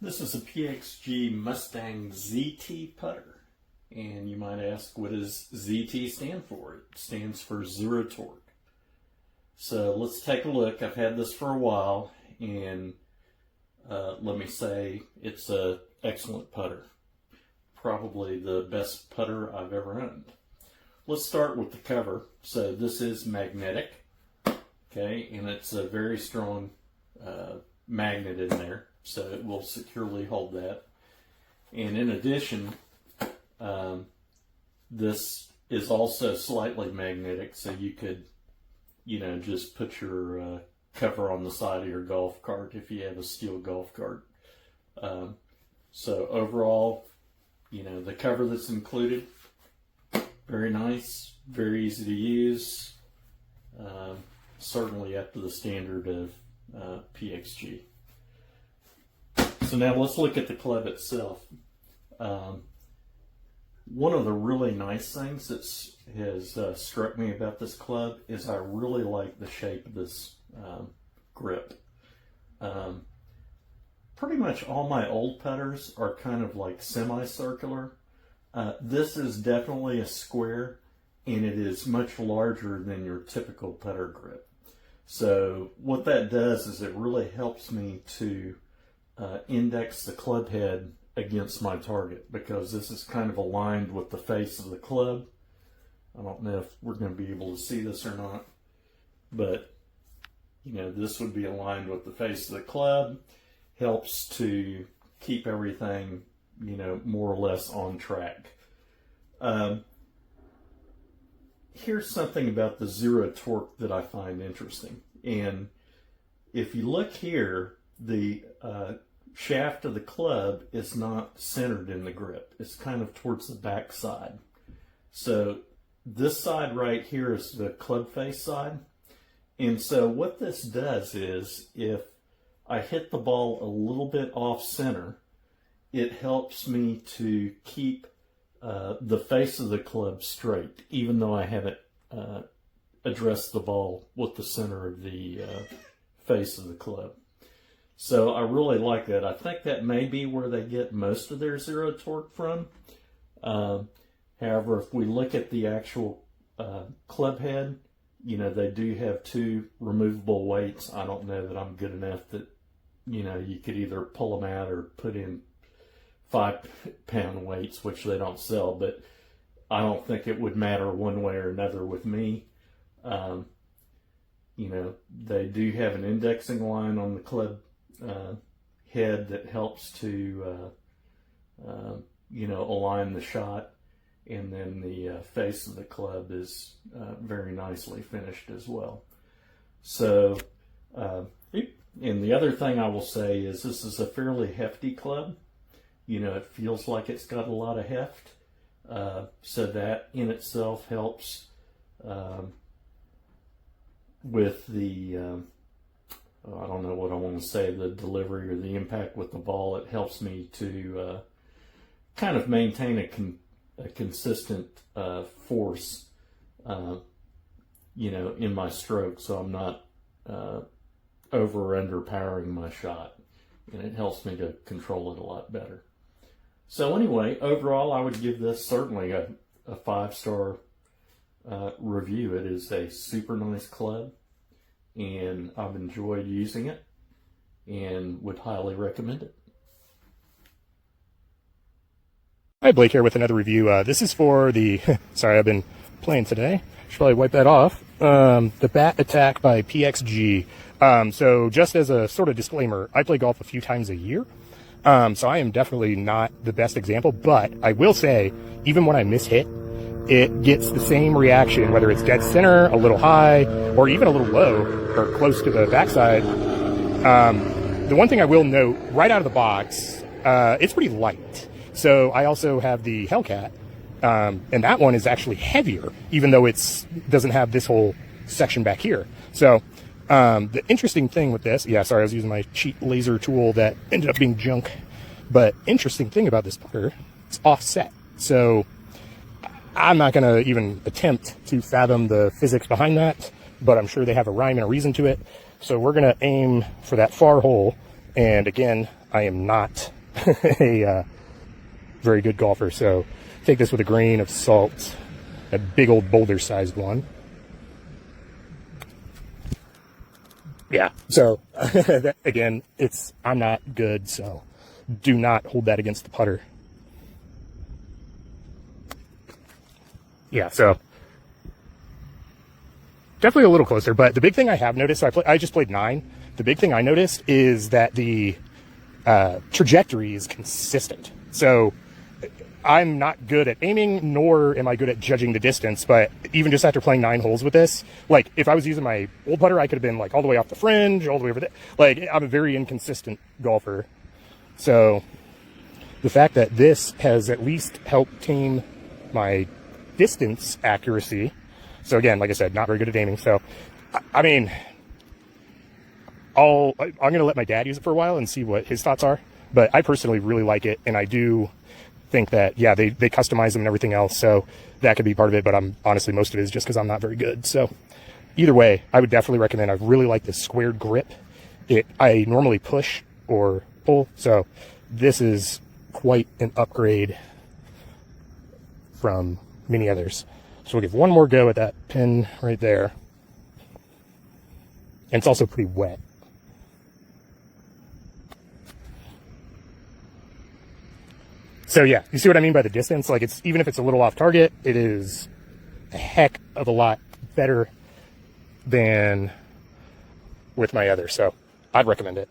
This is a PXG Mustang ZT putter, and you might ask, what does ZT stand for? It stands for zero torque. So let's take a look. I've had this for a while, and let me say it's an excellent putter. Probably the best putter I've ever owned. Let's start with the cover. So this is magnetic, okay, and it's a very strong magnet in there, so it will securely hold that. And in addition, this is also slightly magnetic, so you could, just put your cover on the side of your golf cart if you have a steel golf cart. So overall, the cover that's included, very nice, very easy to use, certainly up to the standard of PXG. So now let's look at the club itself. One of the really nice things that has struck me about this club is I really like the shape of this grip. Pretty much all my old putters are kind of like semicircular. This is definitely a square, and it is much larger than your typical putter grip. So what that does is it really helps me to index the club head against my target, because this is kind of aligned with the face of the club. I don't know if we're going to be able to see this or not, but this would be aligned with the face of the club. Helps to keep everything more or less on track. Here's something about the zero torque that I find interesting. And if you look here, the shaft of the club is not centered in the grip. It's kind of towards the back side. So this side right here is the club face side. And so what this does is, if I hit the ball a little bit off center, it helps me to keep the face of the club straight, even though I haven't addressed the ball with the center of the face of the club. So I really like that. I think that may be where they get most of their zero torque from. However, if we look at the actual club head, they do have two removable weights. I don't know that I'm good enough that, you could either pull them out or put in 5-pound weights, which they don't sell, but I don't think it would matter one way or another with me. They do have an indexing line on the club head that helps to, align the shot. And then the face of the club is very nicely finished as well. So, and the other thing I will say is this is a fairly hefty club. It feels like it's got a lot of heft. So that in itself helps with the, I don't know what I want to say, the delivery or the impact with the ball. It helps me to kind of maintain a consistent force, in my stroke, so I'm not over or underpowering my shot, and it helps me to control it a lot better. So anyway, overall, I would give this certainly a 5-star review. It is a super nice club, and I've enjoyed using it and would highly recommend it. Hi, Blake here with another review. This is for the, sorry, I've been playing today. Should probably wipe that off. The Bat Attack by PXG. So just as a sort of disclaimer, I play golf a few times a year. So I am definitely not the best example, but I will say, even when I miss hit, it gets the same reaction, whether it's dead center, a little high, or even a little low, or close to the backside. The one thing I will note, right out of the box, it's pretty light. So I also have the Hellcat, and that one is actually heavier, even though it doesn't have this whole section back here. So the interesting thing with this, yeah, sorry, I was using my cheap laser tool that ended up being junk. But interesting thing about this putter, it's offset. So I'm not going to even attempt to fathom the physics behind that, but I'm sure they have a rhyme and a reason to it. So we're going to aim for that far hole. And again, I am not a very good golfer, so take this with a grain of salt. A big old boulder-sized one. Yeah, so again, I'm not good, so do not hold that against the putter. Yeah, so definitely a little closer, but the big thing I have noticed, so I just played 9. The big thing I noticed is that the trajectory is consistent. So I'm not good at aiming, nor am I good at judging the distance, but even just after playing 9 holes with this, like if I was using my old putter, I could have been like all the way off the fringe, all the way over there. Like I'm a very inconsistent golfer. So the fact that this has at least helped tame my distance accuracy. So again, like I said, not very good at aiming. So, I mean, I'm going to let my dad use it for a while and see what his thoughts are. But I personally really like it, and I do think that, yeah, they customize them and everything else, so that could be part of it. But honestly, most of it is just because I'm not very good. So either way, I would definitely recommend. I really like this squared grip. I normally push or pull, so this is quite an upgrade from many others. So we'll give one more go at that pin right there. And it's also pretty wet. So yeah, you see what I mean by the distance? Like even if it's a little off target, it is a heck of a lot better than with my other. So I'd recommend it.